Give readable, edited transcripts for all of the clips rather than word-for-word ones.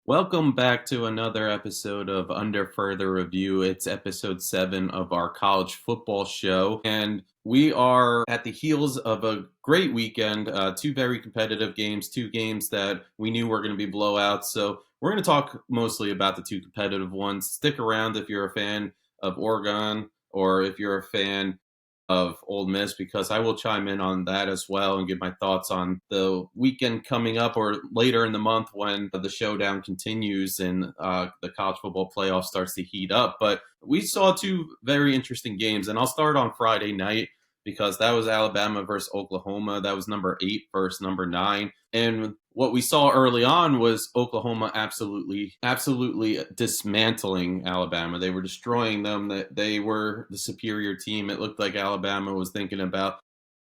Welcome back to another episode of Under Further Review. It's episode 7 of our college football show, and we are at the heels of a great weekend. Two very competitive games, two games that we knew were going to be blowouts. So we're going to talk mostly about the two competitive ones. Stick around if you're a fan of Oregon or if you're a fan of Ole Miss, because I will chime in on that as well and give my thoughts on the weekend coming up or later in the month when the showdown continues and the college football playoff starts to heat up. But we saw two very interesting games, and I'll start on Friday night because that was Alabama versus Oklahoma. That was number 8 versus number 9. And what we saw early on was Oklahoma absolutely dismantling Alabama. They were destroying them. They were the superior team. It looked like Alabama was thinking about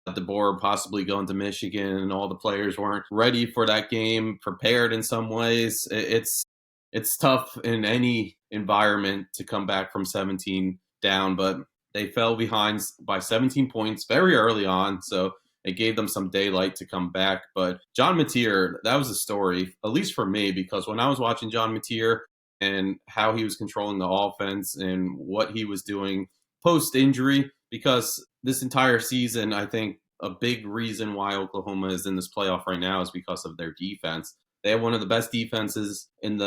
DeBoer possibly going to Michigan, and all the players weren't ready for that game, prepared in some ways. It's tough in any environment to come back from 17 down, but they fell behind by 17 points very early on, so it gave them some daylight to come back. But John Mateer, that was a story, at least for me, because when I was watching John Mateer and how he was controlling the offense and what he was doing post injury, because this entire season, I think a big reason why Oklahoma is in this playoff right now is because of their defense. They have one of the best defenses in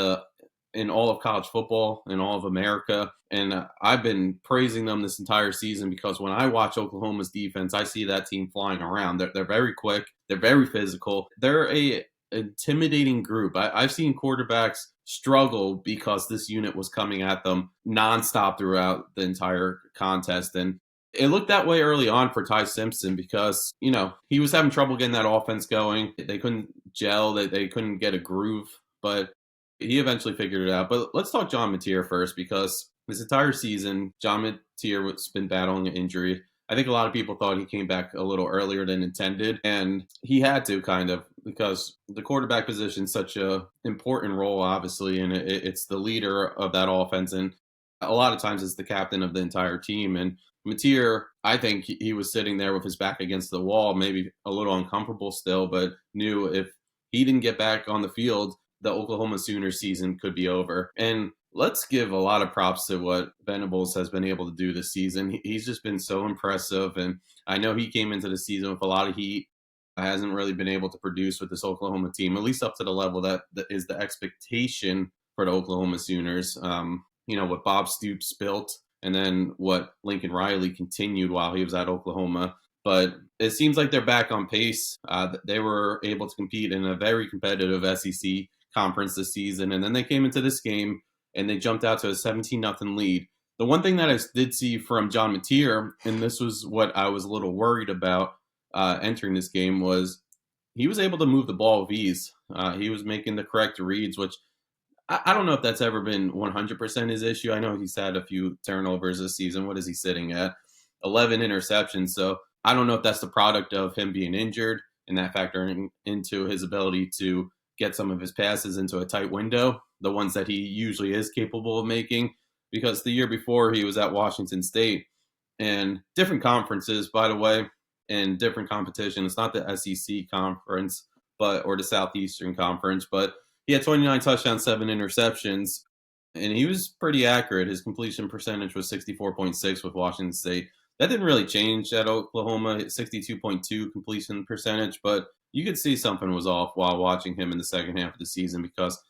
all of college football, in all of America. And I've been praising them this entire season because when I watch Oklahoma's defense, I see that team flying around. They're very quick. They're very physical. They're a intimidating group. I've seen quarterbacks struggle because this unit was coming at them nonstop throughout the entire contest. And it looked that way early on for Ty Simpson because, he was having trouble getting that offense going. They couldn't gel. They couldn't get a groove. But he eventually figured it out. But let's talk John Mateer first, because this entire season, John Mateer has been battling an injury. I think a lot of people thought he came back a little earlier than intended, and he had to kind of, because the quarterback position is such a important role, obviously, and it's the leader of that offense, and a lot of times it's the captain of the entire team. And Mateer, I think he was sitting there with his back against the wall, maybe a little uncomfortable still, but knew if he didn't get back on the field, the Oklahoma Sooners season could be over. And let's give a lot of props to what Venables has been able to do this season. He's just been so impressive. And I know he came into the season with a lot of heat. Hasn't really been able to produce with this Oklahoma team, at least up to the level that is the expectation for the Oklahoma Sooners. What Bob Stoops built and then what Lincoln Riley continued while he was at Oklahoma. But it seems like they're back on pace. They were able to compete in a very competitive SEC conference this season. And then they came into this game and they jumped out to a 17-0 lead. The one thing that I did see from John Mateer, and this was what I was a little worried about entering this game, was he was able to move the ball with ease. He was making the correct reads, which I don't know if that's ever been 100% his issue. I know he's had a few turnovers this season. What is he sitting at? 11 interceptions. So I don't know if that's the product of him being injured and that factoring into his ability to get some of his passes into a tight window, the ones that he usually is capable of making. Because the year before he was at Washington State and different conferences, by the way, and different competition. It's not the SEC conference, or the Southeastern Conference, but he had 29 touchdowns, 7 interceptions, and he was pretty accurate. His completion percentage was 64.6 with Washington State. That didn't really change at Oklahoma, 62.2 completion percentage, but you could see something was off while watching him in the second half of the season because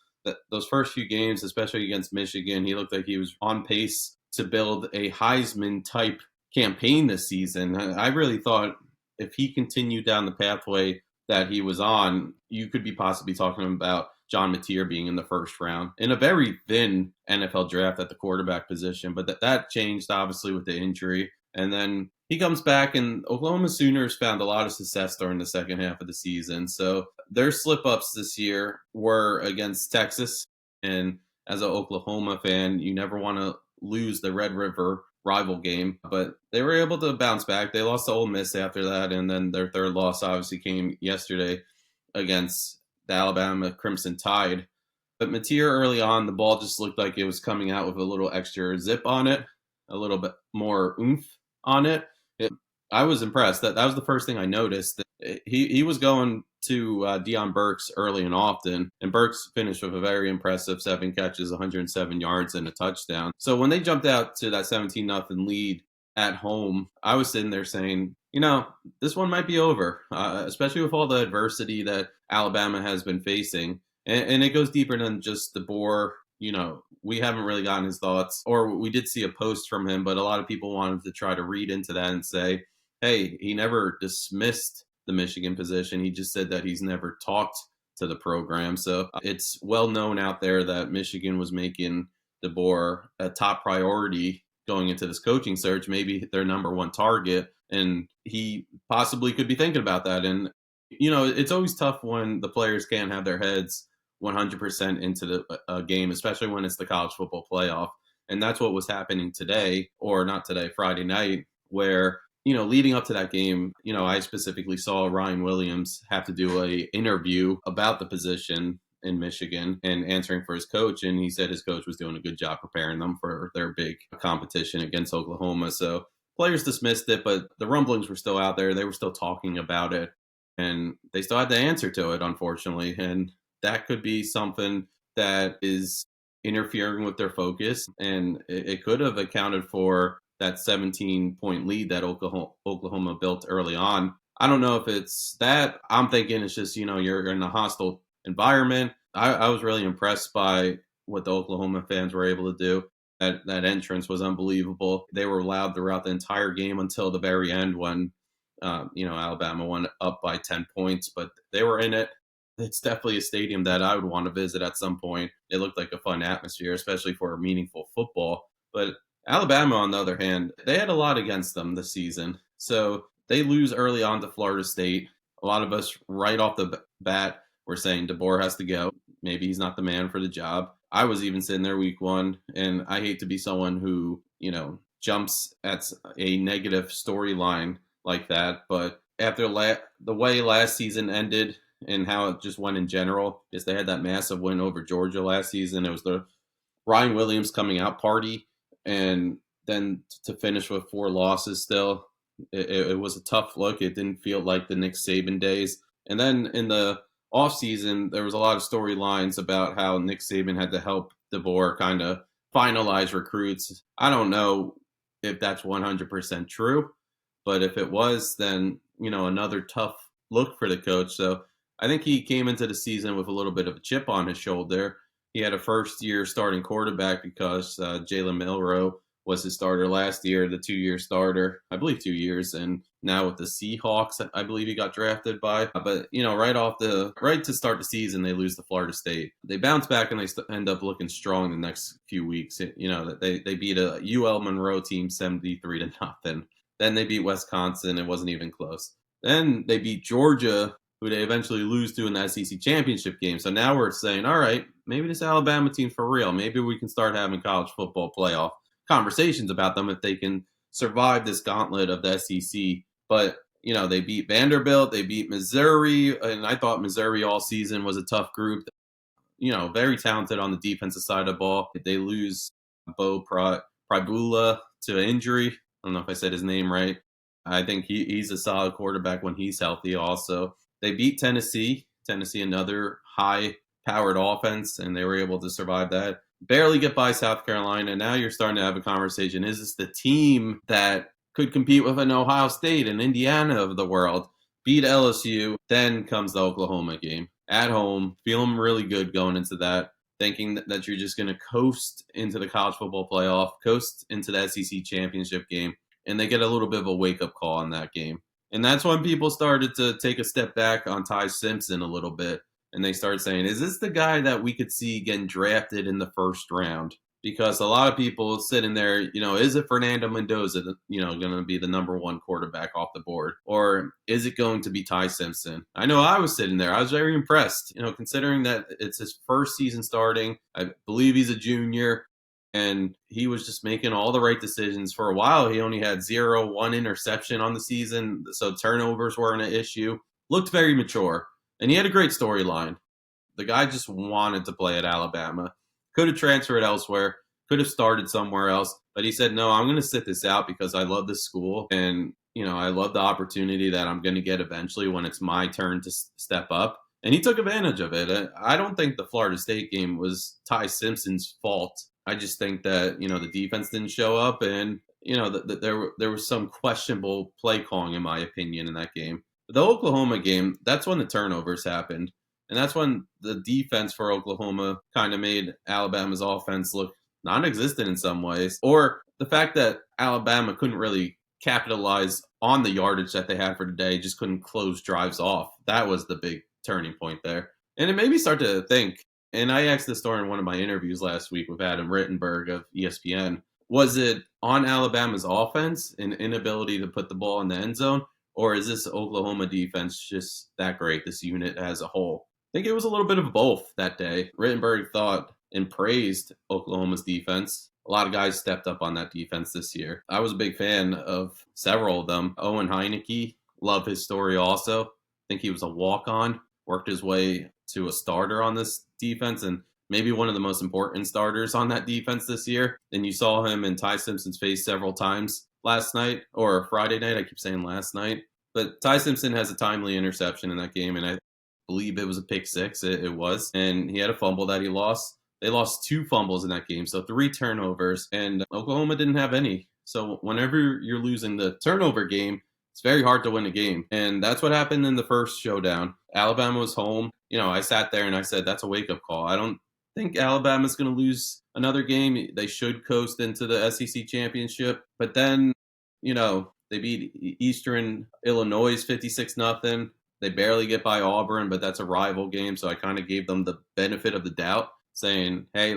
those first few games, especially against Michigan, he looked like he was on pace to build a Heisman-type campaign this season. I really thought if he continued down the pathway that he was on, you could be possibly talking about John Mateer being in the first round in a very thin NFL draft at the quarterback position. But that changed, obviously, with the injury. And then he comes back, and Oklahoma Sooners found a lot of success during the second half of the season. So their slip-ups this year were against Texas. And as an Oklahoma fan, you never want to lose the Red River rival game. But they were able to bounce back. They lost to Ole Miss after that, and then their third loss obviously came yesterday against the Alabama Crimson Tide. But Mateer early on, the ball just looked like it was coming out with a little extra zip on it, a little bit more oomph on it. I was impressed. That was the first thing I noticed. He was going to Deion Burks early and often, and Burks finished with a very impressive 7 catches, 107 yards, and a touchdown. So when they jumped out to that 17-0 lead at home, I was sitting there saying, this one might be over, especially with all the adversity that Alabama has been facing. And it goes deeper than just DeBoer. We haven't really gotten his thoughts, or we did see a post from him, but a lot of people wanted to try to read into that and say, hey, he never dismissed the Michigan position. He just said that he's never talked to the program. So it's well known out there that Michigan was making DeBoer a top priority going into this coaching search, maybe their number one target. And he possibly could be thinking about that. And, it's always tough when the players can't have their heads 100% into the game, especially when it's the college football playoff. And that's what was happening today, or not today, Friday night, where, leading up to that game, I specifically saw Ryan Williams have to do a interview about the position in Michigan and answering for his coach. And he said his coach was doing a good job preparing them for their big competition against Oklahoma. So players dismissed it, but the rumblings were still out there. They were still talking about it, and they still had to answer to it, unfortunately. And that could be something that is interfering with their focus, and it could have accounted for that 17-point lead that Oklahoma built early on. I don't know if it's that. I'm thinking it's just, you're in a hostile environment. I was really impressed by what the Oklahoma fans were able to do. That entrance was unbelievable. They were loud throughout the entire game until the very end when, Alabama went up by 10 points, but they were in it. It's definitely a stadium that I would want to visit at some point. It looked like a fun atmosphere, especially for meaningful football. But Alabama, on the other hand, they had a lot against them this season. So they lose early on to Florida State. A lot of us right off the bat were saying DeBoer has to go. Maybe he's not the man for the job. I was even sitting there week one, and I hate to be someone who, jumps at a negative storyline like that. But after the way last season ended, and how it just went in general, is they had that massive win over Georgia last season. It was the Ryan Williams coming out party, and then to finish with 4 losses still, it was a tough look. It didn't feel like the Nick Saban days. And then in the offseason, there was a lot of storylines about how Nick Saban had to help DeBoer kind of finalize recruits. I don't know if that's 100% true, but if it was, then, another tough look for the coach. So I think he came into the season with a little bit of a chip on his shoulder. He had a first-year starting quarterback because Jalen Milroe was his starter last year, the 2-year starter, I believe 2 years, and now with the Seahawks, I believe he got drafted by. But, right to start the season, they lose to Florida State. They bounce back and they end up looking strong the next few weeks. They beat a UL Monroe team 73-0. Then they beat Wisconsin. It wasn't even close. Then they beat Georgia, who they eventually lose to in the SEC championship game. So now we're saying, all right, maybe this Alabama team's for real. Maybe we can start having college football playoff conversations about them if they can survive this gauntlet of the SEC. But, they beat Vanderbilt, they beat Missouri, and I thought Missouri all season was a tough group. Very talented on the defensive side of the ball. They lose Bo Pribula to injury. I don't know if I said his name right. I think he's a solid quarterback when he's healthy also. They beat Tennessee, another high-powered offense, and they were able to survive that. Barely get by South Carolina. Now you're starting to have a conversation. Is this the team that could compete with an Ohio State and Indiana of the world? Beat LSU. Then comes the Oklahoma game. At home, feeling really good going into that, thinking that you're just going to coast into the college football playoff, coast into the SEC championship game, and they get a little bit of a wake-up call on that game. And that's when people started to take a step back on Ty Simpson a little bit. And they started saying, is this the guy that we could see getting drafted in the first round? Because a lot of people sitting there, is it Fernando Mendoza, going to be the number one quarterback off the board? Or is it going to be Ty Simpson? I know I was sitting there. I was very impressed, considering that it's his first season starting. I believe he's a junior. And he was just making all the right decisions. For a while, he only had 1 interception on the season, so turnovers weren't an issue. Looked very mature, and he had a great storyline. The guy just wanted to play at Alabama. Could have transferred elsewhere, could have started somewhere else, but he said, no, I'm going to sit this out because I love this school, and I love the opportunity that I'm going to get eventually when it's my turn to step up. And he took advantage of it. I don't think the Florida State game was Ty Simpson's fault. I just think that, the defense didn't show up, and, there was some questionable play calling, in my opinion, in that game. The Oklahoma game, that's when the turnovers happened. And that's when the defense for Oklahoma kind of made Alabama's offense look non existent in some ways. Or the fact that Alabama couldn't really capitalize on the yardage that they had for today, just couldn't close drives off. That was the big turning point there. And it made me start to think, and I asked this during one of my interviews last week with Adam Rittenberg of ESPN, was it on Alabama's offense and inability to put the ball in the end zone? Or is this Oklahoma defense just that great, this unit as a whole? I think it was a little bit of both that day. Rittenberg thought and praised Oklahoma's defense. A lot of guys stepped up on that defense this year. I was a big fan of several of them. Owen Heineke, love his story also. I think he was a walk-on, worked his way to a starter on this defense, and maybe one of the most important starters on that defense this year. And you saw him in Ty Simpson's face several times last night, or Friday night. I keep saying last night. But Ty Simpson has a timely interception in that game, and I believe it was a pick six. It was. And he had a fumble that he lost. They lost 2 fumbles in that game, so 3 turnovers, and Oklahoma didn't have any. So whenever you're losing the turnover game, it's very hard to win a game. And that's what happened in the first showdown. Alabama was home. I sat there and I said, that's a wake-up call. I don't think Alabama's going to lose another game. They should coast into the SEC championship. But then, they beat Eastern Illinois 56-0. They barely get by Auburn, but that's a rival game, so I kind of gave them the benefit of the doubt, saying, hey,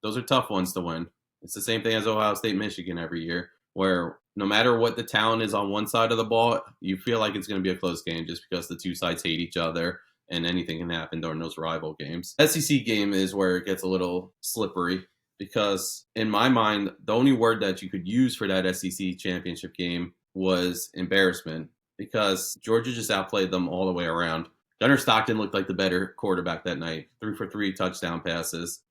those are tough ones to win. It's the same thing as Ohio State, Michigan every year, where no matter what the talent is on one side of the ball, you feel like it's going to be a close game just because the two sides hate each other and anything can happen during those rival games. SEC game is where it gets a little slippery because, in my mind, the only word that you could use for that SEC championship game was embarrassment, because Georgia just outplayed them all the way around. Gunnar Stockton looked like the better quarterback that night. 3 for 3 touchdown passes.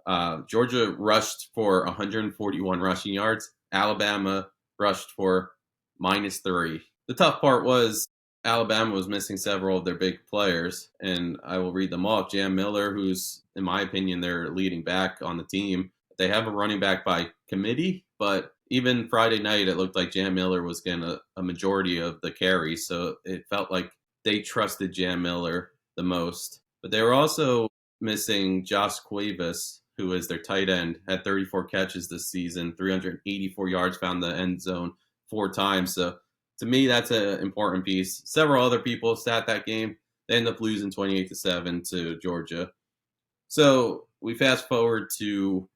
Georgia rushed for 141 rushing yards. Alabama rushed for -3. The tough part was Alabama was missing several of their big players, and I will read them off. Jam Miller, who's, in my opinion, their leading back on the team. They have a running back by committee, but even Friday night, it looked like Jam Miller was getting a majority of the carries, so it felt like they trusted Jam Miller the most. But they were also missing Josh Cuevas, who is their tight end, had 34 catches this season, 384 yards, found the end zone 4 times. So to me, that's an important piece. Several other people sat that game. They ended up losing 28-7 to Georgia. So we fast forward to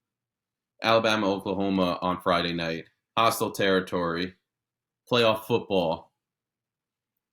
Alabama, Oklahoma on Friday night. Hostile territory, playoff football.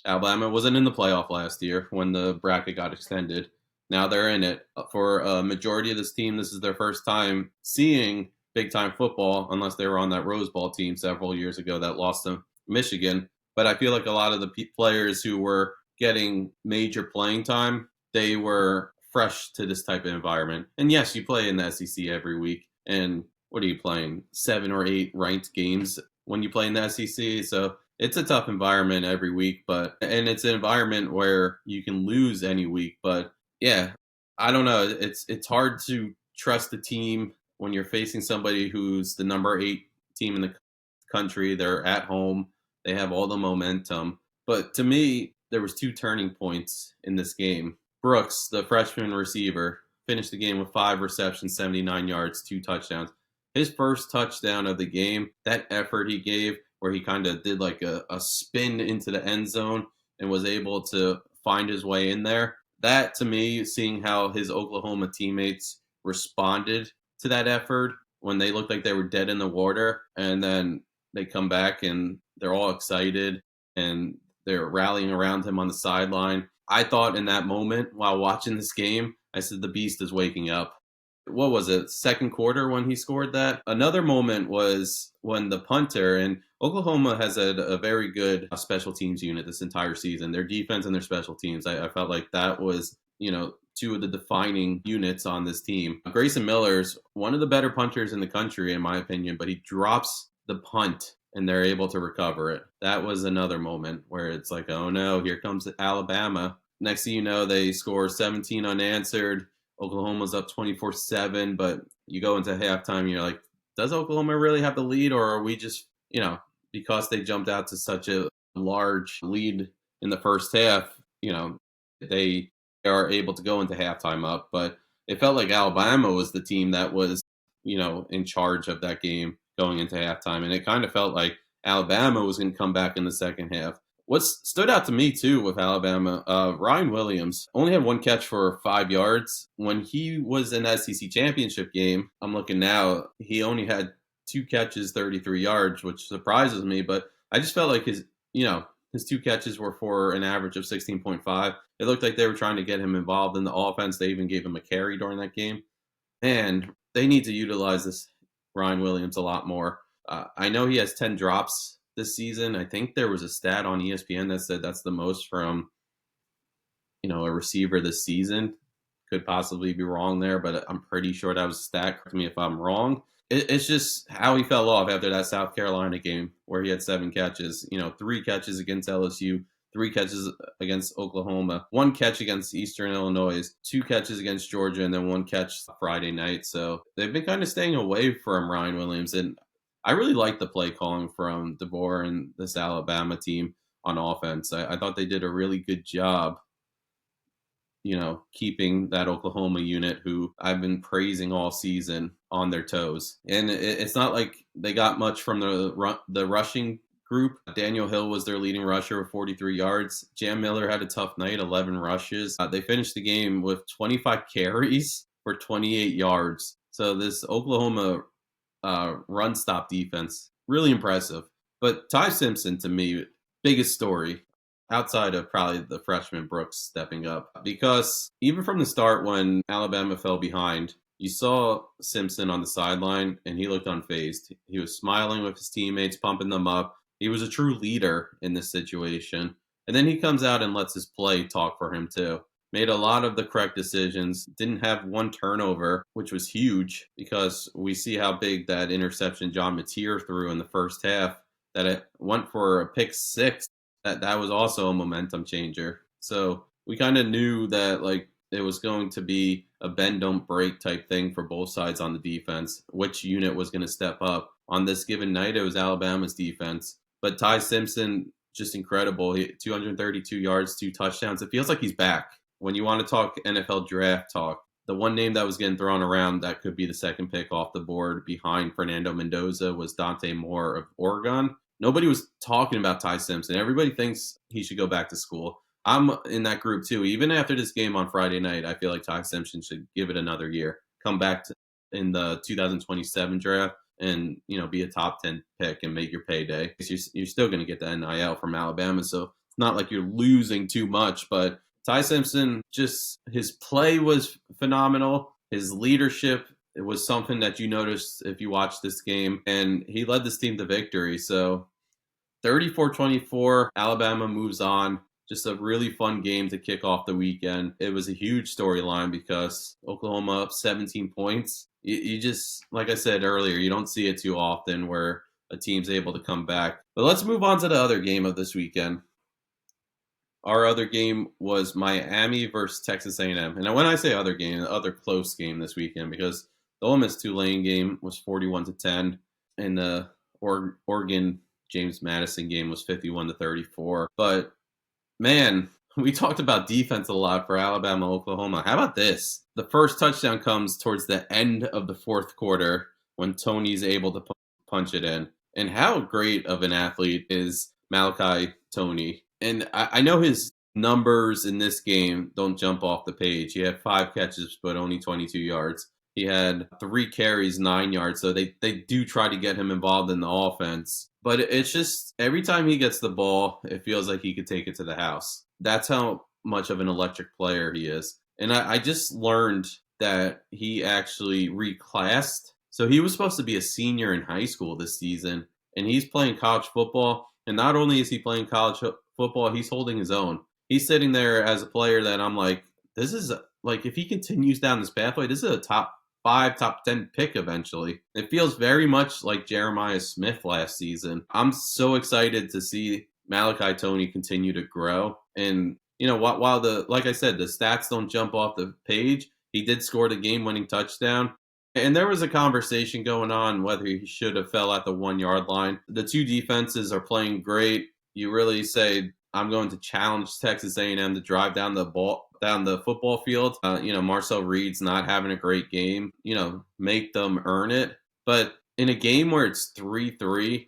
Alabama wasn't in the playoff last year when the bracket got extended. Now they're in it. For a majority of this team, this is their first time seeing big-time football, unless they were on that Rose Bowl team several years ago that lost to Michigan. But I feel like a lot of the players who were getting major playing time, they were fresh to this type of environment. And yes, you play in the SEC every week. And what are you playing? 7 or 8 ranked games when you play in the SEC. So it's a tough environment every week, and it's an environment where you can lose any week. But yeah, I don't know. It's hard to trust the team when you're facing somebody who's the number 8 team in the country. They're at home. They have all the momentum. But to me, there was 2 turning points in this game. Brooks, the freshman receiver, finished the game with 5 receptions, 79 yards, 2 touchdowns. His first touchdown of the game, that effort he gave, where he kind of did like a spin into the end zone and was able to find his way in there. That, to me, seeing how his Oklahoma teammates responded to that effort when they looked like they were dead in the water, and then they come back and they're all excited and they're rallying around him on the sideline. I thought in that moment while watching this game, I said, the beast is waking up. What was it, second quarter when he scored that? Another moment was when the punter, and Oklahoma has a very good special teams unit this entire season. Their defense and their special teams. I felt like that was, 2 of the defining units on this team. Grayson Miller's one of the better punters in the country, in my opinion, but he drops the punt and they're able to recover it. That was another moment where it's like, oh no, here comes Alabama. Next thing you know, they score 17 unanswered. Oklahoma's up 24-7, but you go into halftime, you're like, does Oklahoma really have the lead, or are we just, because they jumped out to such a large lead in the first half, they are able to go into halftime up. But it felt like Alabama was the team that was, in charge of that game going into halftime. And it kind of felt like Alabama was going to come back in the second half. What stood out to me, too, with Alabama, Ryan Williams only had one catch for 5 yards. When he was in the SEC championship game, I'm looking now, he only had 2 catches, 33 yards, which surprises me. But I just felt like his 2 catches were for an average of 16.5. It looked like they were trying to get him involved in the offense. They even gave him a carry during that game. And they need to utilize this Ryan Williams a lot more. I know he has 10 drops this season. I think there was a stat on ESPN that said that's the most from, a receiver this season. Could possibly be wrong there, but I'm pretty sure that was a stat. Correct me if I'm wrong. It's just how he fell off after that South Carolina game where he had 7 catches. 3 catches against LSU, 3 catches against Oklahoma, 1 catch against Eastern Illinois, 2 catches against Georgia, and then 1 catch Friday night. So they've been kind of staying away from Ryan Williams. And I really like the play calling from DeBoer and this Alabama team on offense. I thought they did a really good job, keeping that Oklahoma unit, who I've been praising all season, on their toes. And it's not like they got much from the rushing group. Daniel Hill was their leading rusher with 43 yards. Jam Miller had a tough night, 11 rushes. They finished the game with 25 carries for 28 yards. So this Oklahoma run stop defense, really impressive. But Ty Simpson, to me, biggest story outside of probably the freshman Brooks stepping up. Because even from the start, when Alabama fell behind, you saw Simpson on the sideline, and he looked unfazed. He was smiling with his teammates, pumping them up. He was a true leader in this situation. And then he comes out and lets his play talk for him, too. Made a lot of the correct decisions, didn't have 1 turnover, which was huge because we see how big that interception John Mateer threw in the first half, that it went for a pick 6. That was also a momentum changer. So we kind of knew that it was going to be a bend don't break type thing for both sides on the defense. Which unit was going to step up on this given night? It was Alabama's defense. But Ty Simpson, just incredible. 232 yards, 2 touchdowns. It feels like he's back. When you want to talk NFL draft talk, the one name that was getting thrown around that could be the second pick off the board behind Fernando Mendoza was Dante Moore of Oregon. Nobody was talking about Ty Simpson. Everybody thinks he should go back to school. I'm in that group too. Even after this game on Friday night, I feel like Ty Simpson should give it another year. Come back in the 2027 draft and, be a top 10 pick and make your payday. You're still going to get the NIL from Alabama, so it's not like you're losing too much. But Ty Simpson, just his play was phenomenal. His leadership, it was something that you noticed if you watched this game, and he led this team to victory. So 34-24, Alabama moves on. Just a really fun game to kick off the weekend. It was a huge storyline because Oklahoma up 17 points. You just, like I said earlier, you don't see it too often where a team's able to come back. But let's move on to the other game of this weekend. Our other game was Miami versus Texas A&M. And when I say other game, the other close game this weekend, because the Ole Miss Tulane game was 41-10, and the Oregon James Madison game was 51-34. But man, we talked about defense a lot for Alabama, Oklahoma. How about this? The first touchdown comes towards the end of the fourth quarter when Tony's able to punch it in. And how great of an athlete is Malachi Tony? And I know his numbers in this game don't jump off the page. He had 5 catches, but only 22 yards. He had 3 carries, 9 yards. So they do try to get him involved in the offense. But it's just every time he gets the ball, it feels like he could take it to the house. That's how much of an electric player he is. And I just learned that he actually reclassed. So he was supposed to be a senior in high school this season, and he's playing college football. And not only is he playing college football, he's holding his own. He's sitting there as a player that I'm like, this is like, if he continues down this pathway, this is a top 5, top 10 pick eventually. It feels very much like Jeremiah Smith last season. I'm so excited to see Malachi Tony continue to grow. And, while like I said, the stats don't jump off the page, he did score the game winning touchdown. And there was a conversation going on whether he should have fell at the 1 yard line. The two defenses are playing great. You really say, I'm going to challenge Texas A&M to drive down the football field. Marcel Reed's not having a great game. Make them earn it. But in a game where it's 3-3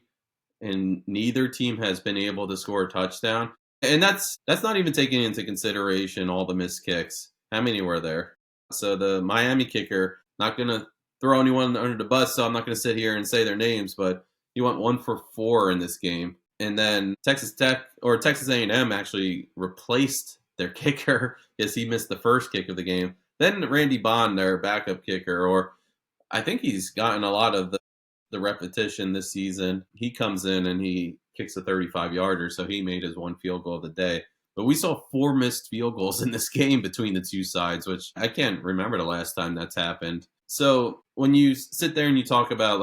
and neither team has been able to score a touchdown, and that's not even taking into consideration all the missed kicks. How many were there? So the Miami kicker, not going to throw anyone under the bus, so I'm not going to sit here and say their names, but he went 1 for 4 in this game. And then Texas A&M actually replaced their kicker because he missed the first kick of the game. Then Randy Bond, their backup kicker, or I think he's gotten a lot of the repetition this season. He comes in and he kicks a 35-yarder, so he made his 1 field goal of the day. But we saw 4 missed field goals in this game between the two sides, which I can't remember the last time that's happened. So when you sit there and you talk about,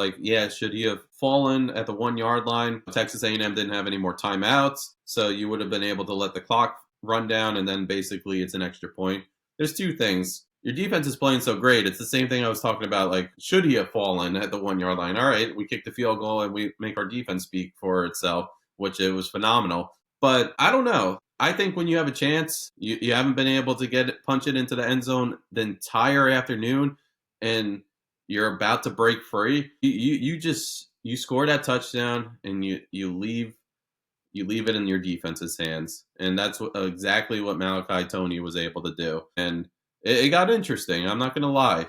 should he have fallen at the 1 yard line? Texas A&M didn't have any more timeouts, so you would have been able to let the clock run down, and then basically it's an extra point. There's two things. Your defense is playing so great. It's the same thing I was talking about, should he have fallen at the 1 yard line? All right, we kick the field goal and we make our defense speak for itself, which it was phenomenal. But I don't know. I think when you have a chance, you haven't been able to punch it into the end zone the entire afternoon, and you're about to break free. You score that touchdown and you leave it in your defense's hands, and that's exactly what Malachi Tony was able to do. And it got interesting. I'm not going to lie.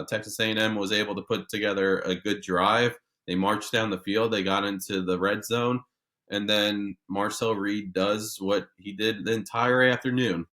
Texas A&M was able to put together a good drive. They marched down the field. They got into the red zone. And then Marcel Reed does what he did the entire afternoon.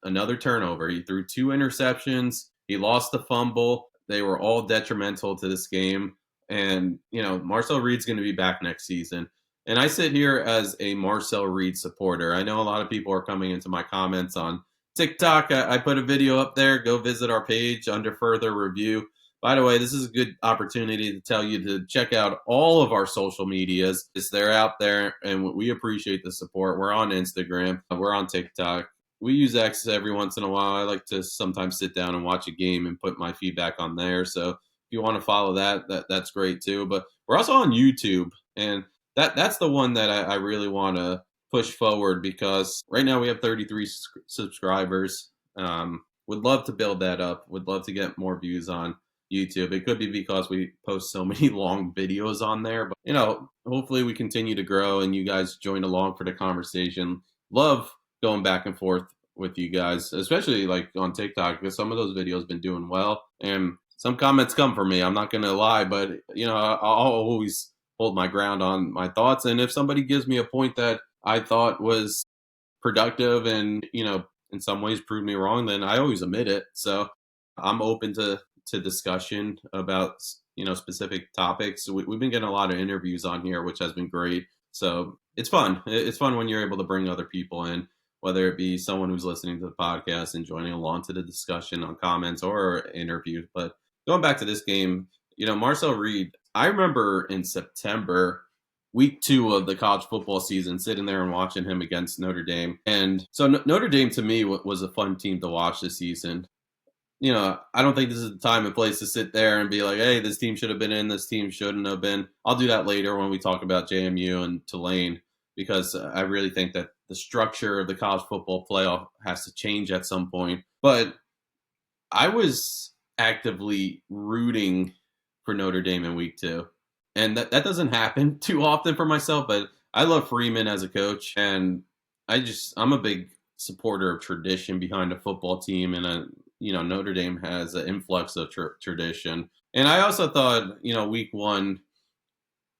Another turnover. He threw 2 interceptions. He lost the fumble. They were all detrimental to this game. And, Marcel Reed's going to be back next season. And I sit here as a Marcel Reed supporter. I know a lot of people are coming into my comments on TikTok. I put a video up there. Go visit our page under further review. By the way, this is a good opportunity to tell you to check out all of our social medias. They're out there, and we appreciate the support. We're on Instagram. We're on TikTok. We use X every once in a while. I like to sometimes sit down and watch a game and put my feedback on there. So if you want to follow that's great too. But we're also on YouTube, and that's the one that I really want to push forward, because right now we have 33 subscribers. Would love to build that up. Would love to get more views on YouTube. It could be because we post so many long videos on there, but hopefully we continue to grow and you guys join along for the conversation. Love going back and forth with you guys, especially on TikTok, because some of those videos been doing well, and some comments come from me. I'm not going to lie, but I'll always hold my ground on my thoughts. And if somebody gives me a point that I thought was productive and, in some ways proved me wrong, then I always admit it. So I'm open to discussion about, specific topics. We've been getting a lot of interviews on here, which has been great. So it's fun. It's fun when you're able to bring other people in, whether it be someone who's listening to the podcast and joining along to the discussion on comments or interview. But going back to this game, Marcel Reed, I remember in September, week 2 of the college football season, sitting there and watching him against Notre Dame. And so Notre Dame, to me, was a fun team to watch this season. I don't think this is the time and place to sit there and be like, hey, this team should have been in, this team shouldn't have been. I'll do that later when we talk about JMU and Tulane, because I really think that the structure of the college football playoff has to change at some point. But I was actively rooting for Notre Dame in week 2. And that doesn't happen too often for myself, but I love Freeman as a coach, and I'm a big supporter of tradition behind a football team, and Notre Dame has an influx of tradition. And I also thought, week 1,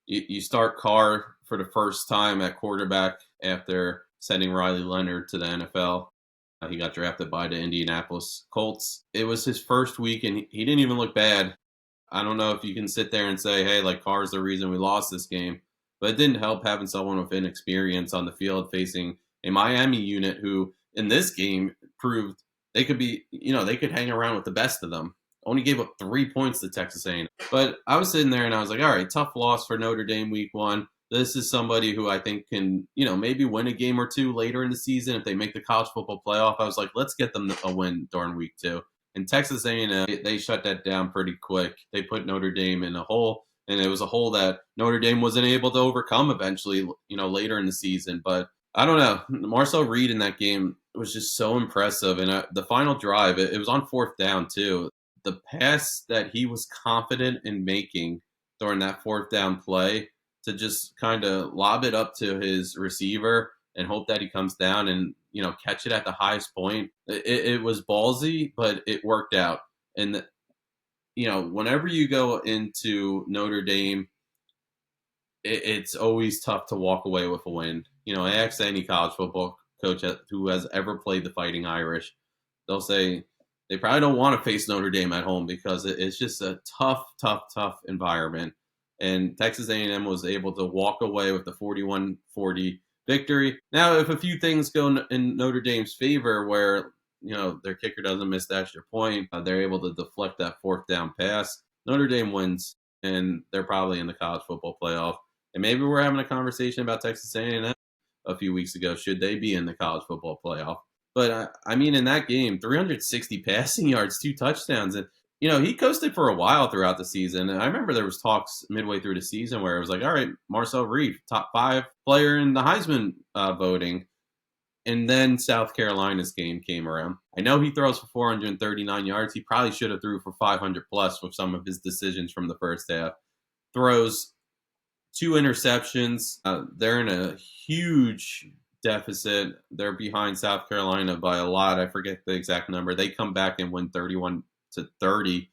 you start Carr for the first time at quarterback after sending Riley Leonard to the NFL. He got drafted by the Indianapolis Colts. It was his first week, and he didn't even look bad. I don't know if you can sit there and say, hey, Carr's the reason we lost this game. But it didn't help having someone with inexperience on the field facing a Miami unit who, in this game, proved they could be, they could hang around with the best of them. only gave up 3 points to Texas A&M. But I was sitting there and I was like, all right, tough loss for Notre Dame week one. This is somebody who I think can, maybe win a game or two later in the season if they make the college football playoff. I was like, let's get them a win during week two. And Texas A&M, they shut that down pretty quick. They put Notre Dame in a hole, and it was a hole that Notre Dame wasn't able to overcome eventually, later in the season. But I don't know. Marcel Reed in that game was just so impressive. And the final drive, it was on fourth down, too. The pass that he was confident in making during that fourth down play to just kind of lob it up to his receiver and hope that he comes down and, catch it at the highest point. It was ballsy, but it worked out. And, whenever you go into Notre Dame, it's always tough to walk away with a win. Ask any college football coach who has ever played the Fighting Irish. They'll say they probably don't want to face Notre Dame at home because it's just a tough, tough, tough environment. And Texas A&M was able to walk away with the 41-40 victory. Now, if a few things go in Notre Dame's favor where, their kicker doesn't miss the extra point, they're able to deflect that fourth down pass, Notre Dame wins, and they're probably in the college football playoff. And maybe we're having a conversation about Texas A&M a few weeks ago. Should they be in the college football playoff? But, in that game, 360 passing yards, 2 touchdowns. And, he coasted for a while throughout the season. And I remember there was talks midway through the season where it was like, all right, Marcel Reed, top 5 player in the Heisman voting. And then South Carolina's game came around. I know he throws for 439 yards. He probably should have threw for 500 plus with some of his decisions from the first half. Throws 2 interceptions. They're in a huge deficit. They're behind South Carolina by a lot. I forget the exact number. They come back and win 31-30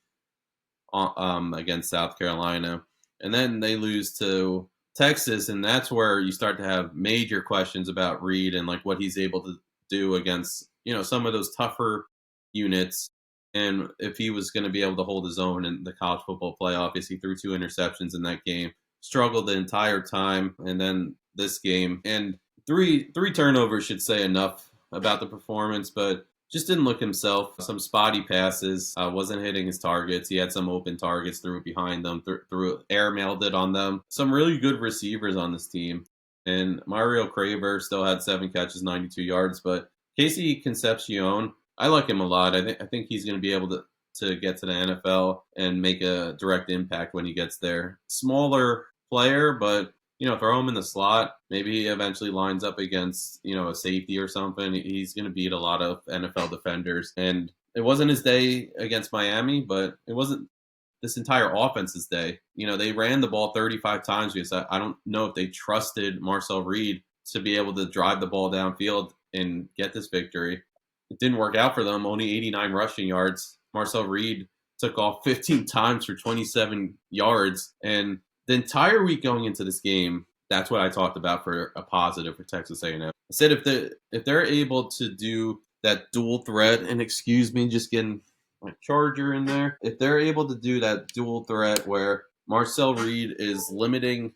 against South Carolina. And then they lose to Texas, and that's where you start to have major questions about Reed and like what he's able to do against, some of those tougher units. And if he was going to be able to hold his own in the college football playoff, he threw 2 interceptions in that game, struggled the entire time, and then this game. And three turnovers should say enough about the performance, but just didn't look himself. Some spotty passes, wasn't hitting his targets. He had some open targets, threw it behind them, threw air mailed it on them. Some really good receivers on this team. And Mario Craver still had 7 catches, 92 yards. But Casey Concepcion, I like him a lot. I think he's going to be able to get to the NFL and make a direct impact when he gets there. Smaller player, but throw him in the slot. Maybe he eventually lines up against, a safety or something. He's going to beat a lot of NFL defenders. And it wasn't his day against Miami, but it wasn't this entire offense's day. They ran the ball 35 times because I don't know if they trusted Marcel Reed to be able to drive the ball downfield and get this victory. It didn't work out for them. Only 89 rushing yards. Marcel Reed took off 15 times for 27 yards. And the entire week going into this game, that's what I talked about for a positive for Texas A&M. I said if they're able to do that dual threat, and excuse me, just getting my charger in there. If they're able to do that dual threat where Marcel Reed is limiting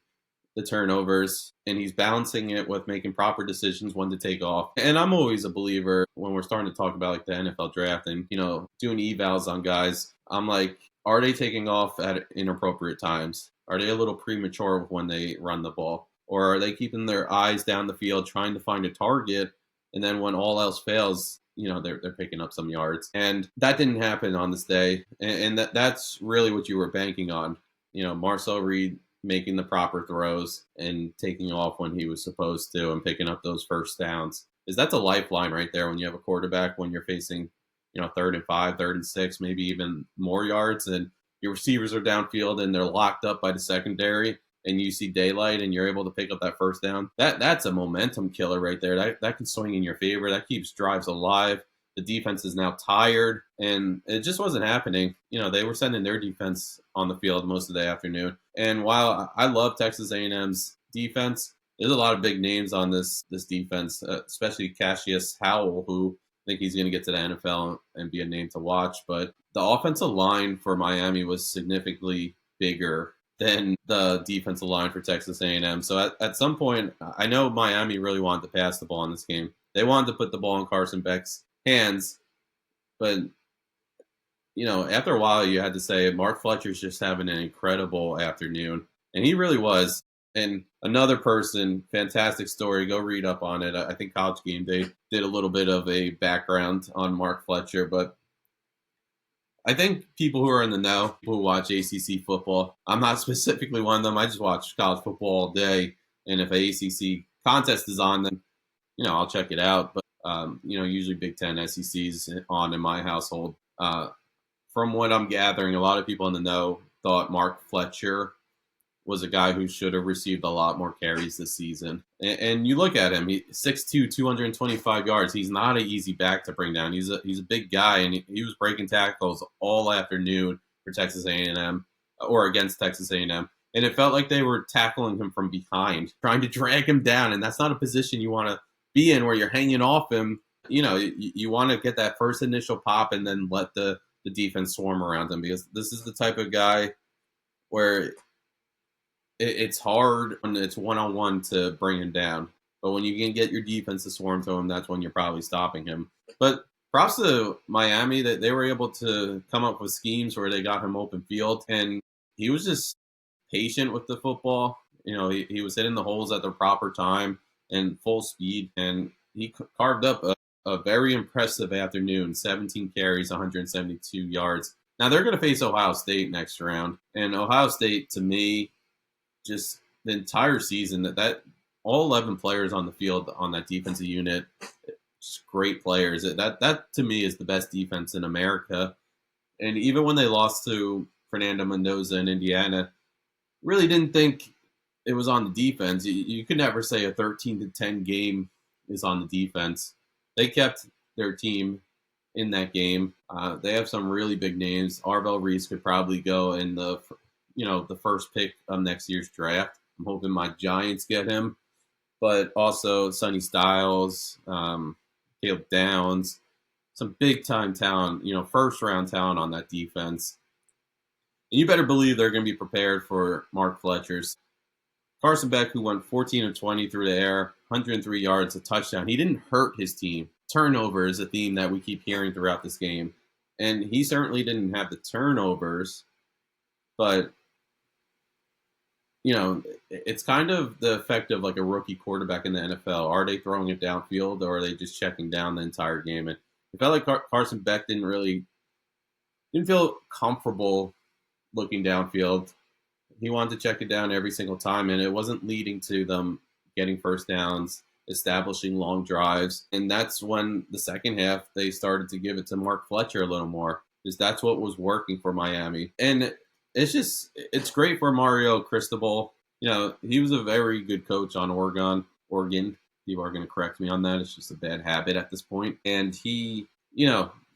the turnovers and he's balancing it with making proper decisions when to take off. And I'm always a believer when we're starting to talk about like the NFL draft and, doing evals on guys. I'm like, are they taking off at inappropriate times? Are they a little premature when they run the ball? Or are they keeping their eyes down the field trying to find a target? And then when all else fails, they're picking up some yards. And that didn't happen on this day. And that's really what you were banking on. Marcel Reed making the proper throws and taking off when he was supposed to and picking up those first downs. That's a lifeline right there when you have a quarterback, when you're facing, 3rd and 5, 3rd and 6, maybe even more yards. And your receivers are downfield and they're locked up by the secondary and you see daylight and you're able to pick up that first down. That's a momentum killer right there. That can swing in your favor. That keeps drives alive. The defense is now tired and it just wasn't happening. They were sending their defense on the field most of the afternoon. And while I love Texas A&M's defense, there's a lot of big names on this defense, especially Cassius Howell, who I think he's going to get to the NFL and be a name to watch. But the offensive line for Miami was significantly bigger than the defensive line for Texas A&M. So at some point, I know Miami really wanted to pass the ball in this game. They wanted to put the ball in Carson Beck's hands, but after a while, you had to say Mark Fletcher's just having an incredible afternoon, and he really was. And another person, fantastic story. Go read up on it. I think College Game Day did a little bit of a background on Mark Fletcher, but I think people who are in the know, people who watch ACC football, I'm not specifically one of them. I just watch college football all day, and if a ACC contest is on, then I'll check it out. But usually Big Ten, SEC's on in my household. From what I'm gathering, a lot of people in the know thought Mark Fletcher was a guy who should have received a lot more carries this season. And you look at him, 6'2", 225 yards. He's not an easy back to bring down. He's a big guy, and he was breaking tackles all afternoon for Texas A&M or against Texas A&M. And it felt like they were tackling him from behind, trying to drag him down. And that's not a position you want to be in where you're hanging off him. You want to get that first initial pop and then let the defense swarm around him, because this is the type of guy where it's hard when it's one-on-one to bring him down. But when you can get your defense to swarm to him, that's when you're probably stopping him. But props to Miami that they were able to come up with schemes where they got him open field. And he was just patient with the football. He was hitting the holes at the proper time and full speed. And he carved up a very impressive afternoon, 17 carries, 172 yards. Now, they're going to face Ohio State next round. And Ohio State, to me, just the entire season, that all 11 players on the field on that defensive unit, just great players. That to me is the best defense in America. And even when they lost to Fernando Mendoza in Indiana, really didn't think it was on the defense. You could never say a 13-10 game is on the defense. They kept their team in that game. They have some really big names. Arvell Reese could probably go in the first pick of next year's draft. I'm hoping my Giants get him. But also Sonny Styles, Caleb Downs, some big-time talent, first-round talent on that defense. And you better believe they're going to be prepared for Mark Fletcher's. Carson Beck, who went 14 of 20 through the air, 103 yards, a touchdown. He didn't hurt his team. Turnover is a theme that we keep hearing throughout this game. And he certainly didn't have the turnovers, but it's kind of the effect of like a rookie quarterback in the NFL. Are they throwing it downfield, or are they just checking down the entire game? And it felt like Carson Beck didn't feel comfortable looking downfield. He wanted to check it down every single time, and it wasn't leading to them getting first downs, establishing long drives. And that's when the second half they started to give it to Mark Fletcher a little more, because that's what was working for Miami. And it's great for Mario Cristobal. He was a very good coach on Oregon. People are going to correct me on that. It's just a bad habit at this point. And he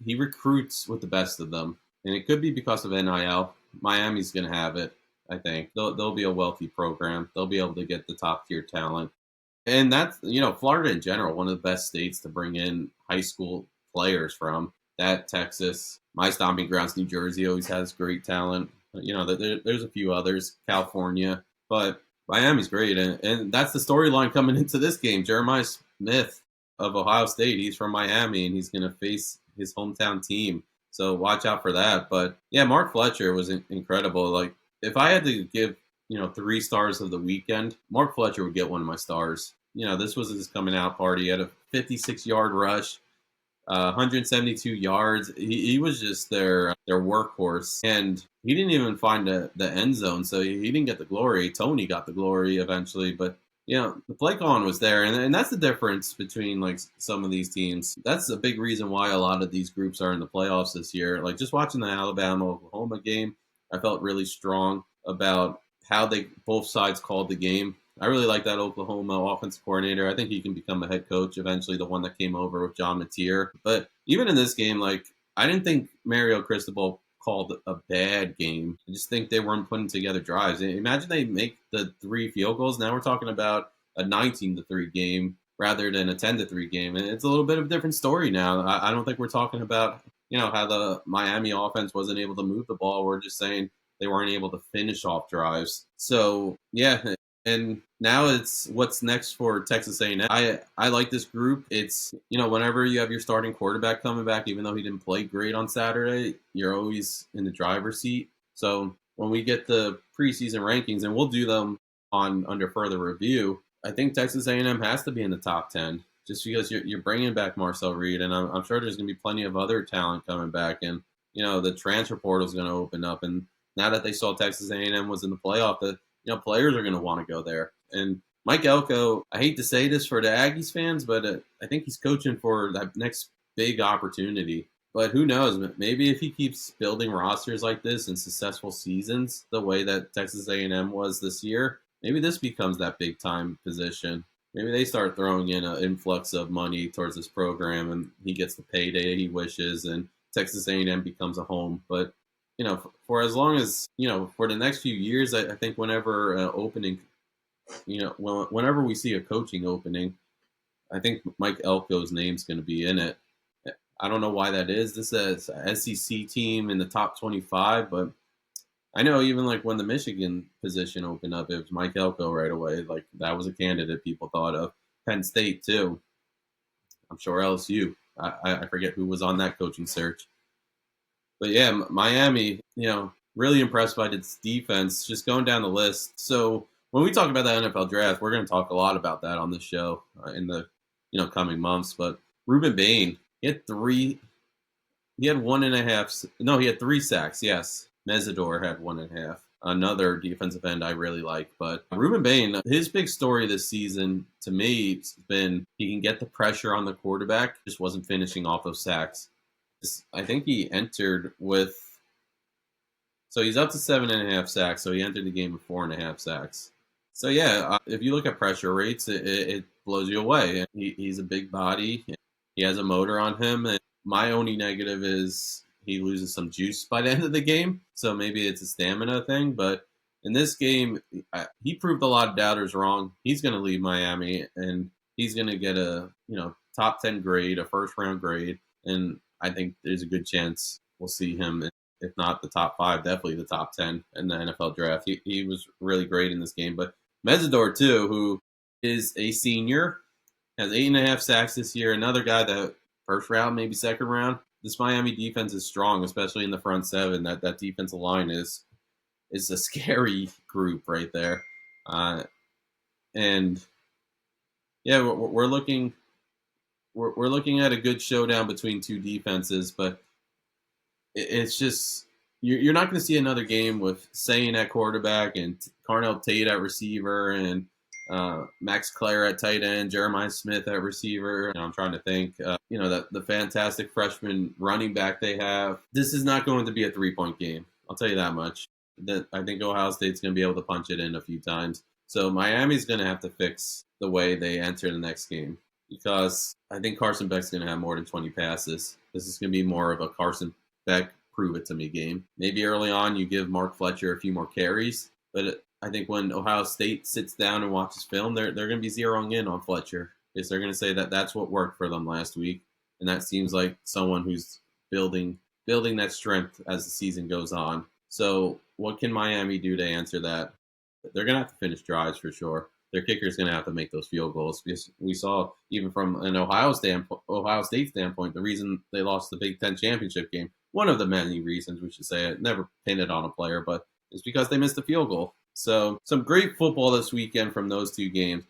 recruits with the best of them. And it could be because of NIL. Miami's going to have it, I think. They'll be a wealthy program. They'll be able to get the top tier talent. And that's, Florida in general, one of the best states to bring in high school players from. That, Texas, my stomping grounds, New Jersey, always has great talent. There's a few others, California, but Miami's great. And that's the storyline coming into this game. Jeremiah Smith of Ohio State, he's from Miami, and he's going to face his hometown team. So watch out for that. But yeah, Mark Fletcher was incredible. Like, if I had to give, 3 stars of the weekend, Mark Fletcher would get one of my stars. This was his coming out party. He had a 56-yard rush, 172 yards. He was just their workhorse, and he didn't even find the end zone, so he didn't get the glory. Tony got the glory eventually, but the play calling was there, and that's the difference between like some of these teams. That's a big reason why a lot of these groups are in the playoffs this year. Like, just watching the Alabama-Oklahoma game, I felt really strong about how both sides called the game. I really like that Oklahoma offensive coordinator. I think he can become a head coach eventually, the one that came over with John Mateer. But even in this game, like, I didn't think Mario Cristobal called a bad game. I just think they weren't putting together drives. Imagine they make the 3 field goals. Now we're talking about a 19-3 game rather than a 10-3 game. And it's a little bit of a different story now. I don't think we're talking about, how the Miami offense wasn't able to move the ball. We're just saying they weren't able to finish off drives. So, yeah, And now it's what's next for Texas A&M. I like this group. It's, whenever you have your starting quarterback coming back, even though he didn't play great on Saturday, you're always in the driver's seat. So when we get the preseason rankings, and we'll do them on under further review, I think Texas A&M has to be in the top 10 just because you're bringing back Marcel Reed, and I'm sure there's going to be plenty of other talent coming back, and the transfer portal is going to open up, and now that they saw Texas A&M was in the playoff, players are going to want to go there. And Mike Elko, I hate to say this for the Aggies fans, but I think he's coaching for that next big opportunity. But who knows? Maybe if he keeps building rosters like this and successful seasons the way that Texas A&M was this year, maybe this becomes that big time position. Maybe they start throwing in an influx of money towards this program, and he gets the payday he wishes, and Texas A&M becomes a home. But for as long as for the next few years, I think whenever opening, whenever we see a coaching opening, I think Mike Elko's name's going to be in it. I don't know why that is. This is an SEC team in the top 25, but I know even like when the Michigan position opened up, it was Mike Elko right away. Like that was a candidate people thought of. Penn State too. I'm sure LSU. I forget who was on that coaching search. But yeah, Miami, really impressed by its defense. Just going down the list. So when we talk about the NFL draft, we're going to talk a lot about that on the show in the coming months. But Ruben Bain, he had 3 sacks. Yes, Mesidor had 1.5. Another defensive end I really like. But Ruben Bain, his big story this season to me has been he can get the pressure on the quarterback, just wasn't finishing off those sacks. I think he entered with, so he's up to 7.5 sacks. So he entered the game with 4.5 sacks. So yeah, if you look at pressure rates, it blows you away. He's a big body. He has a motor on him. And my only negative is he loses some juice by the end of the game. So maybe it's a stamina thing. But in this game, he proved a lot of doubters wrong. He's going to leave Miami, and he's going to get a top 10 grade, a first round grade, and I think there's a good chance we'll see him, if not the top 5, definitely the top 10 in the NFL draft. He was really great in this game. But Mesidor, too, who is a senior, has 8.5 sacks this year. Another guy that first round, maybe second round. This Miami defense is strong, especially in the front seven. That defensive line is a scary group right there. And yeah, we're looking at a good showdown between two defenses, but it's just you're not going to see another game with Sayin at quarterback and Carnell Tate at receiver and Max Clare at tight end, Jeremiah Smith at receiver. I'm trying to think, that the fantastic freshman running back they have. This is not going to be a 3-point game. I'll tell you that much. I think Ohio State's going to be able to punch it in a few times. So Miami's going to have to fix the way they enter the next game, because I think Carson Beck's going to have more than 20 passes. This is going to be more of a Carson Beck prove it to me game. Maybe early on you give Mark Fletcher a few more carries, but I think when Ohio State sits down and watches film, they're going to be zeroing in on Fletcher, because they're going to say that that's what worked for them last week, and that seems like someone who's building that strength as the season goes on. So what can Miami do to answer that? They're going to have to finish drives for sure. Their kicker's going to have to make those field goals, because we saw even from an Ohio State standpoint, the reason they lost the Big Ten championship game, one of the many reasons we should say it, never pin it on a player, but it's because they missed a field goal. So some great football this weekend from those two games.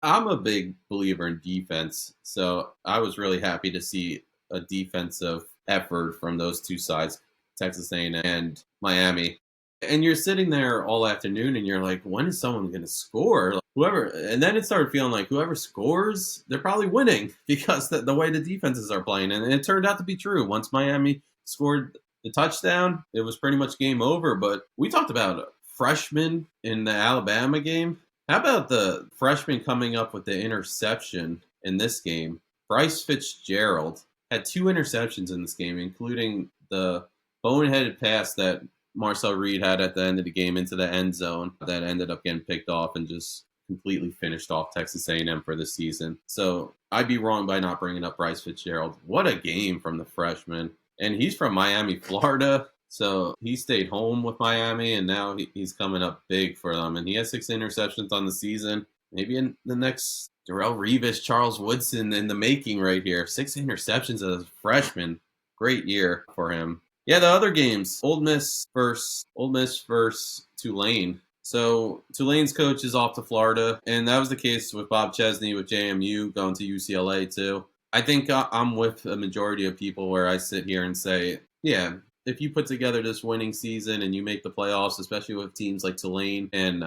I'm a big believer in defense, so I was really happy to see a defensive effort from those two sides, Texas A&M and Miami. And you're sitting there all afternoon and you're like, when is someone going to score? And then it started feeling like whoever scores, they're probably winning, because the way the defenses are playing. And it turned out to be true. Once Miami scored the touchdown, it was pretty much game over. But we talked about freshmen in the Alabama game. How about the freshman coming up with the interception in this game? Bryce Fitzgerald had 2 interceptions in this game, including the boneheaded pass that Marcel Reed had at the end of the game into the end zone that ended up getting picked off and just completely finished off Texas A&M for the season. So I'd be wrong by not bringing up Bryce Fitzgerald. What a game from the freshman. And he's from Miami, Florida. So he stayed home with Miami, and now he's coming up big for them. And he has 6 interceptions on the season. Maybe in the next Darrell Revis, Charles Woodson in the making right here. 6 interceptions as a freshman. Great year for him. Yeah, the other games, Ole Miss versus Tulane. So Tulane's coach is off to Florida, and that was the case with Bob Chesney with JMU going to UCLA too. I think I'm with a majority of people where I sit here and say, yeah, if you put together this winning season and you make the playoffs, especially with teams like Tulane and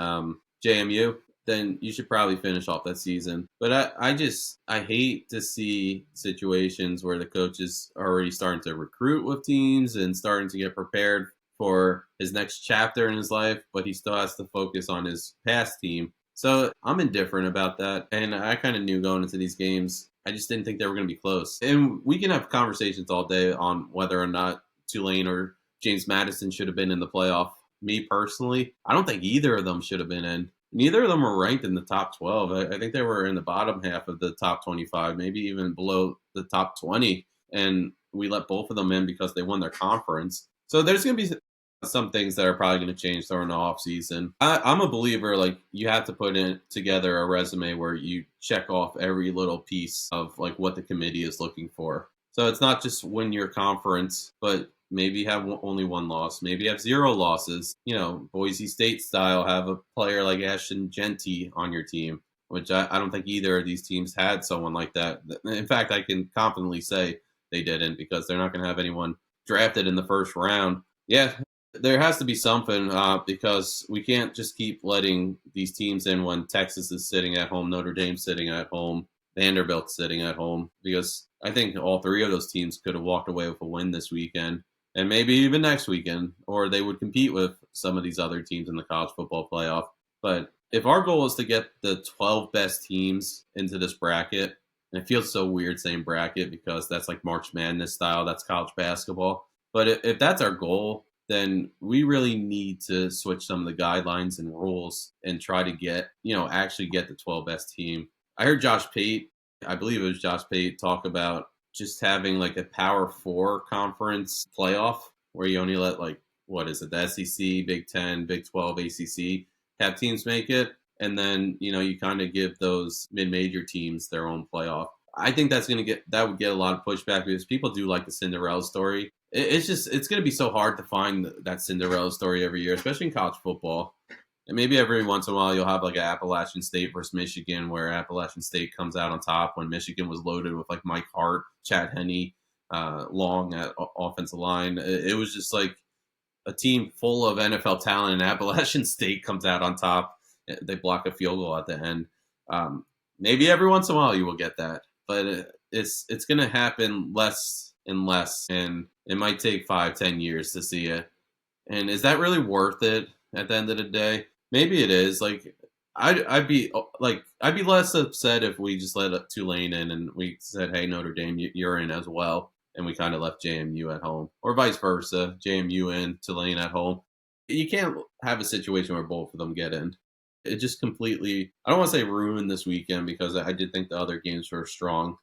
JMU, then you should probably finish off that season. But I hate to see situations where the coach is already starting to recruit with teams and starting to get prepared for his next chapter in his life, but he still has to focus on his past team. So I'm indifferent about that. And I kind of knew going into these games, I just didn't think they were going to be close. And we can have conversations all day on whether or not Tulane or James Madison should have been in the playoff. Me personally, I don't think either of them should have been in. Neither of them were ranked in the top 12. I think they were in the bottom half of the top 25, maybe even below the top 20. And we let both of them in because they won their conference. So there's going to be some things that are probably going to change during the offseason. I'm a believer, like, you have to put in together a resume where you check off every little piece of, like, what the committee is looking for. So it's not just win your conference, but maybe have only one loss. Maybe have 0 losses. You know, Boise State style, have a player like Ashton Genty on your team, which I don't think either of these teams had someone like that. In fact, I can confidently say they didn't, because they're not going to have anyone drafted in the first round. Yeah, there has to be something because we can't just keep letting these teams in when Texas is sitting at home, Notre Dame sitting at home, Vanderbilt sitting at home, because I think all 3 of those teams could have walked away with a win this weekend and maybe even next weekend, or they would compete with some of these other teams in the college football playoff. But if our goal is to get the 12 best teams into this bracket, and it feels so weird saying bracket because that's like March Madness style, that's college basketball. But if that's our goal, then we really need to switch some of the guidelines and rules and try to get, actually get the 12 best team. I heard Josh Pate, I believe it was Josh Pate, talk about just having like a Power 4 conference playoff where you only let, like, what is it, the SEC, Big 10, Big 12, ACC have teams make it. And then, you kind of give those mid-major teams their own playoff. I think that would get a lot of pushback because people do like the Cinderella story. It's going to be so hard to find that Cinderella story every year, especially in college football. And maybe every once in a while you'll have like an Appalachian State versus Michigan, where Appalachian State comes out on top when Michigan was loaded with like Mike Hart, Chad Henne, Long at offensive line. It was just like a team full of NFL talent, and Appalachian State comes out on top. They block a field goal at the end. Maybe every once in a while you will get that, but it's going to happen less and less, and it might take 5-10 years to see it. And is that really worth it at the end of the day? Maybe it is. Like, I'd be less upset if we just let Tulane in and we said, hey, Notre Dame, you're in as well, and we kind of left JMU at home, or vice versa, JMU in, Tulane at home. You can't have a situation where both of them get in. It just completely, I don't want to say ruined this weekend, because I did think the other games were strong.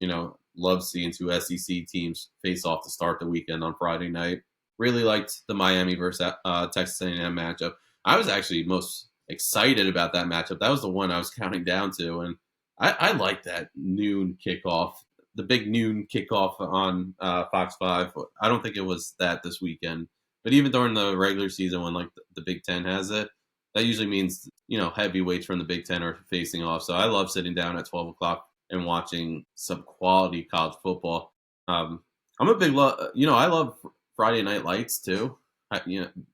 Love seeing 2 SEC teams face off to start the weekend on Friday night. Really liked the Miami versus Texas A&M matchup. I was actually most excited about that matchup. That was the one I was counting down to, and I like that noon kickoff, the big noon kickoff on Fox 5. I don't think it was that this weekend, but even during the regular season when like the Big Ten has it, that usually means, heavyweights from the Big Ten are facing off. So I love sitting down at 12 o'clock and watching some quality college football. I'm a big I love Friday Night Lights too.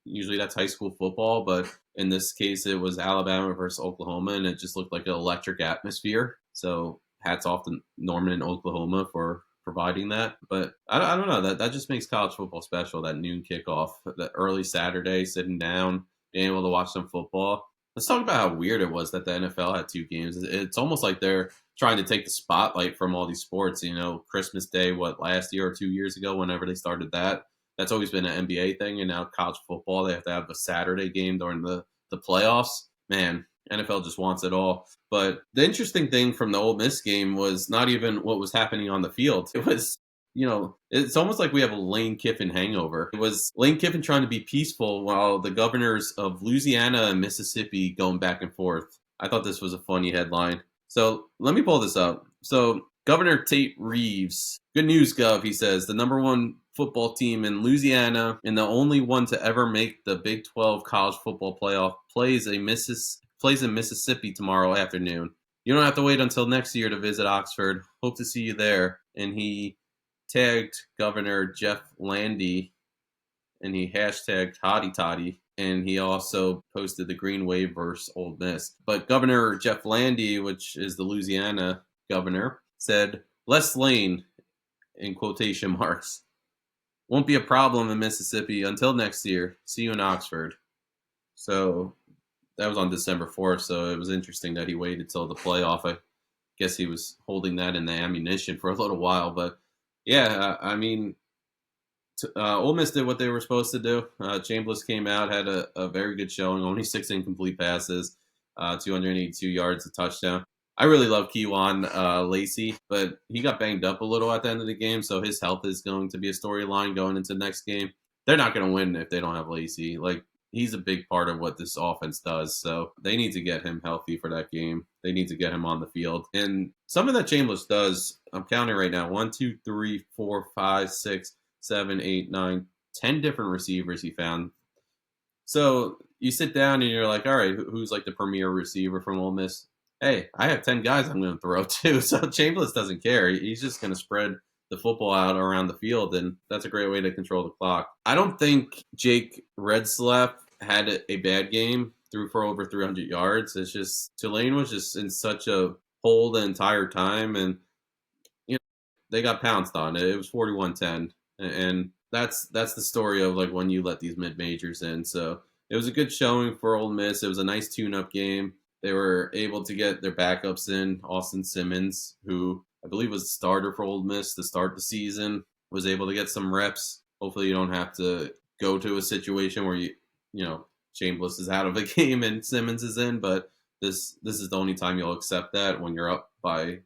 Usually that's high school football, but in this case it was Alabama versus Oklahoma, and it just looked like an electric atmosphere. So hats off to Norman and Oklahoma for providing that. But I don't know, that just makes college football special, that noon kickoff, that early Saturday, sitting down, being able to watch some football. Let's talk about how weird it was that the NFL had 2 games. It's almost like they're trying to take the spotlight from all these sports. Christmas Day, last year or 2 years ago, whenever they started that. That's always been an NBA thing, and now college football, they have to have a Saturday game during the playoffs. Man, NFL just wants it all. But the interesting thing from the Ole Miss game was not even what was happening on the field. It was it's almost like we have a Lane Kiffin hangover. It was Lane Kiffin trying to be peaceful while the governors of Louisiana and Mississippi going back and forth. I thought this was a funny headline. So let me pull this up. So Governor Tate Reeves, good news, Gov, he says, the number one football team in Louisiana and the only one to ever make the Big 12 college football playoff plays in Mississippi tomorrow afternoon. You don't have to wait until next year to visit Oxford. Hope to see you there. And he tagged Governor Jeff Landy, and he hashtagged Hotty Toddy, and he also posted the Green Wave versus Ole Miss. But Governor Jeff Landy, which is the Louisiana governor, said, "Les Lane," in quotation marks, "won't be a problem in Mississippi until next year. See you in Oxford." So that was on December 4th, so it was interesting that he waited till the playoff. I guess he was holding that in the ammunition for a little while, but yeah, I mean, Ole Miss did what they were supposed to do. Chambliss came out, had a very good showing, only 6 incomplete passes, 282 yards, a touchdown. I really love Kejuan Lacey, but he got banged up a little at the end of the game, so his health is going to be a storyline going into the next game. They're not going to win if they don't have Lacey. Like, he's a big part of what this offense does, so they need to get him healthy for that game. They need to get him on the field. And something that Chambliss does, I'm counting right now, 1, 2, 3, 4, 5, 6, 7, 8, 9, 10 different receivers he found. So you sit down and you're like, all right, who's like the premier receiver from Ole Miss? Hey, I have 10 guys I'm going to throw to. So Chambliss doesn't care. He's just going to spread the football out around the field, and that's a great way to control the clock. I don't think Jake Redsleff had a bad game, threw for over 300 yards. It's just Tulane was just in such a hole the entire time, and they got pounced on. It was 41-10, and that's the story of like when you let these mid majors in. So it was a good showing for Ole Miss. It was a nice tune-up game. They were able to get their backups in. Austin Simmons, who I believe was the starter for Ole Miss to start the season, was able to get some reps. Hopefully you don't have to go to a situation where Chambliss is out of a game and Simmons is in, but this is the only time you'll accept that, when you're up by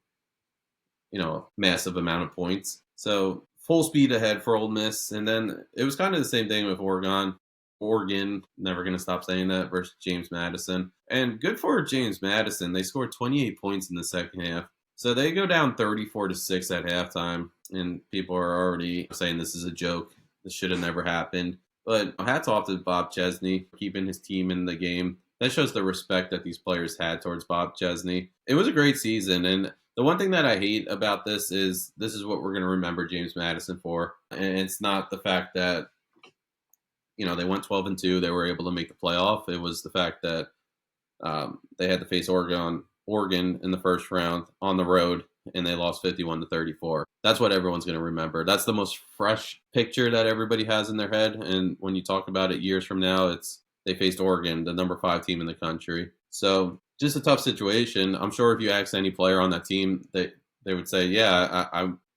a massive amount of points. So full speed ahead for Ole Miss. And then it was kind of the same thing with Oregon. Oregon, never going to stop saying that, versus James Madison. And good for James Madison. They scored 28 points in the second half. So they go down 34-6 at halftime. And people are already saying this is a joke. This should have never happened. But hats off to Bob Chesney, keeping his team in the game. That shows the respect that these players had towards Bob Chesney. It was a great season. And the one thing that I hate about this is what we're going to remember James Madison for. And it's not the fact that, they went 12-2. They were able to make the playoff. It was the fact that they had to face Oregon in the first round on the road, and they lost 51-34. That's what everyone's going to remember. That's the most fresh picture that everybody has in their head. And when you talk about it years from now, they faced Oregon, the number 5 team in the country. So just a tough situation. I'm sure if you asked any player on that team, they would say, yeah,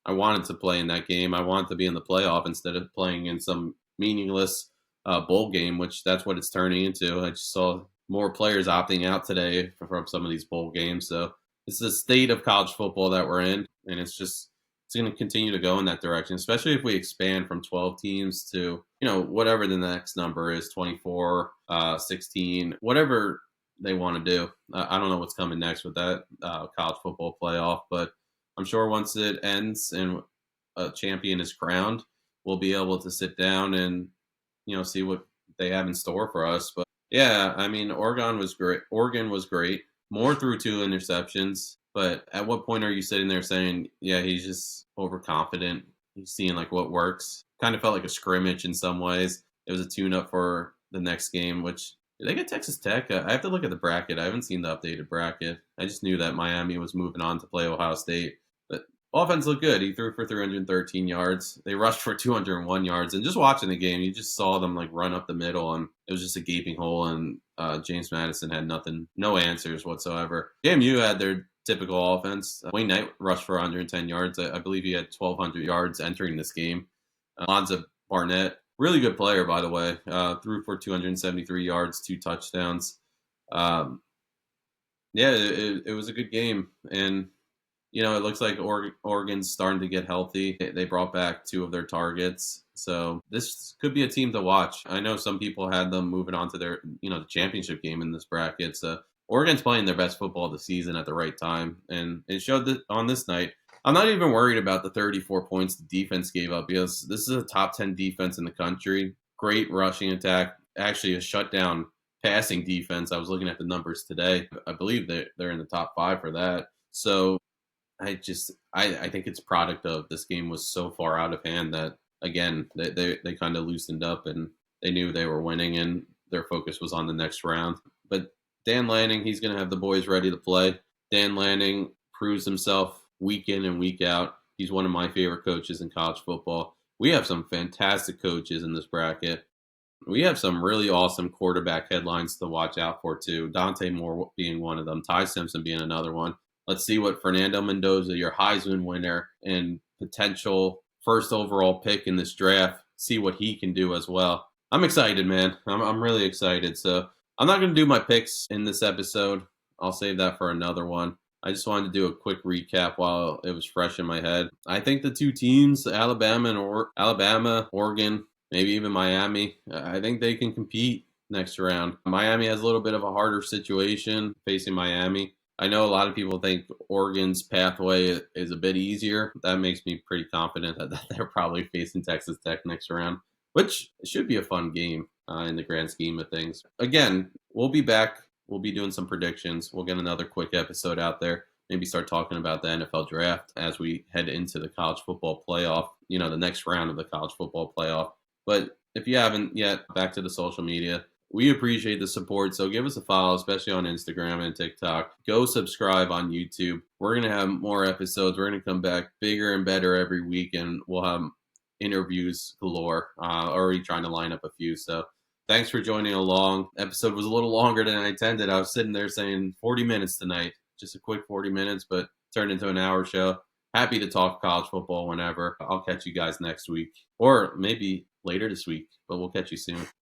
I wanted to play in that game. I wanted to be in the playoff instead of playing in some meaningless bowl game, which that's what it's turning into. I just saw more players opting out today from some of these bowl games. So it's the state of college football that we're in, and it's going to continue to go in that direction, especially if we expand from 12 teams to, whatever the next number is, 24, 16, whatever they want to do. I don't know what's coming next with that college football playoff, but I'm sure once it ends and a champion is crowned, we'll be able to sit down and, see what they have in store for us. But yeah, I mean, Oregon was great. Moore threw 2 interceptions, but at what point are you sitting there saying, yeah, he's just overconfident? He's seeing like what works. Kind of felt like a scrimmage in some ways. It was a tune-up for the next game, which did they get Texas Tech? I have to look at the bracket. I haven't seen the updated bracket. I just knew that Miami was moving on to play Ohio State. But offense looked good. He threw for 313 yards. They rushed for 201 yards. And just watching the game, you just saw them like run up the middle, and it was just a gaping hole. And James Madison had no answers whatsoever. JMU had their typical offense. Wayne Knight rushed for 110 yards. I believe he had 1,200 yards entering this game. Alonzo Barnett, really good player, by the way, threw for 273 yards, 2 touchdowns. Yeah, it was a good game. And it looks like Oregon's starting to get healthy. They brought back two of their targets. So this could be a team to watch. I know some people had them moving on to their, the championship game in this bracket. So Oregon's playing their best football of the season at the right time. And it showed that on this night. I'm not even worried about the 34 points the defense gave up because this is a top 10 defense in the country. Great rushing attack. Actually, a shutdown passing defense. I was looking at the numbers today. I believe they're in the top 5 for that. So I think it's product of this game was so far out of hand that again they kind of loosened up and they knew they were winning and their focus was on the next round. But Dan Lanning, he's going to have the boys ready to play. Dan Lanning proves himself week in and week out. He's one of my favorite coaches in college football. We have some fantastic coaches in this bracket. We have some really awesome quarterback headlines to watch out for, too. Dante Moore being one of them, Ty Simpson being another one. Let's see what Fernando Mendoza, your Heisman winner and potential first overall pick in this draft, see what he can do as well. I'm excited, man. I'm really excited. So I'm not going to do my picks in this episode. I'll save that for another one. I just wanted to do a quick recap while it was fresh in my head. I think the two teams, Alabama, Oregon, maybe even Miami, I think they can compete next round. Miami has a little bit of a harder situation facing Miami. I know a lot of people think Oregon's pathway is a bit easier. That makes me pretty confident that they're probably facing Texas Tech next round, which should be a fun game in the grand scheme of things. Again, we'll be back. We'll be doing some predictions. We'll get another quick episode out there. Maybe start talking about the NFL draft as we head into the college football playoff, the next round of the college football playoff. But if you haven't yet, back to the social media. We appreciate the support, so give us a follow, especially on Instagram and TikTok. Go subscribe on YouTube. We're going to have more episodes. We're going to come back bigger and better every week, and we'll have interviews galore. Already trying to line up a few, so thanks for joining along. Episode was a little longer than I intended. I was sitting there saying 40 minutes tonight, just a quick 40 minutes, but turned into an hour show. Happy to talk college football whenever. I'll catch you guys next week, or maybe later this week, but we'll catch you soon.